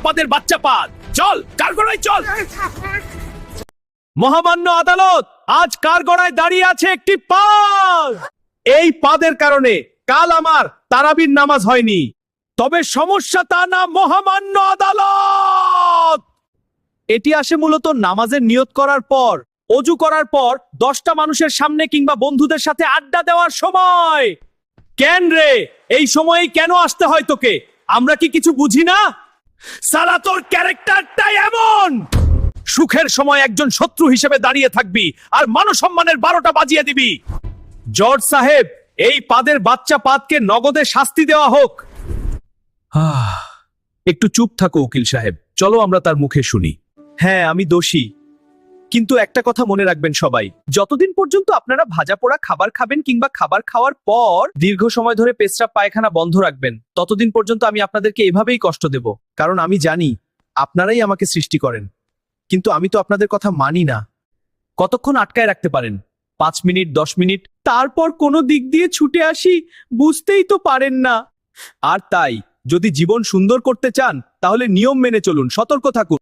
পাদের বাচ্চা পাদ, চল কাঠগড়ায় চল। মহামান্য আদালত, আজ কাঠগড়ায় দাঁড়িয়ে আছে একটি পাদ। এই পাদের কারণে কাল আমার তারাবির নামাজ হয়নি। তবে সমস্যা তা না মহামান্য আদালত, এটি আসে মূলত নামাজের নিয়ত করার পর, অজু করার পর 10টা মানুষের সামনে কিংবা বন্ধুদের সাথে আড্ডা দেওয়ার সময়। কেন রে, এই সময়েই কেন আসতে হয় তোকে? আমরা কি কিছু বুঝি না? সালা তোর ক্যারেক্টারটাই এমন। সুখের সময় একজন শত্রু হিসেবে দাঁড়িয়ে থাকবি আর মানসম্মানের 12টা বাজিয়ে দিবি। জর্জ সাহেব, এই পাদের বাচ্চা পাদকে নগদে শাস্তি দেওয়া হোক। একটু চুপ থাকো উকিল সাহেব, চলো আমরা তার মুখে শুনি। হ্যাঁ, আমি দোষী, কিন্তু একটা কথা মনে রাখবেন সবাই, যতদিন পর্যন্ত আপনারা ভাজা পোড়া খাবার খাবেন কিংবা খাবার খাওয়ার পর দীর্ঘ সময় ধরে পেশাব পায়খানা বন্ধ রাখবেন, ততদিন পর্যন্ত আমি আপনাদেরকে এভাবেই কষ্ট দেব। কারণ আমি জানি আপনারাই আমাকে সৃষ্টি করেন, কিন্তু আমি তো আপনাদের কথা মানি না। কতক্ষণ আটকায় রাখতে পারেন? 5 মিনিট, 10 মিনিট, তারপর কোনো দিক দিয়ে ছুটে আসি, বুঝতেই তো পারেন না। আর তাই যদি জীবন সুন্দর করতে চান তাহলে নিয়ম মেনে চলুন, সতর্ক থাকুন।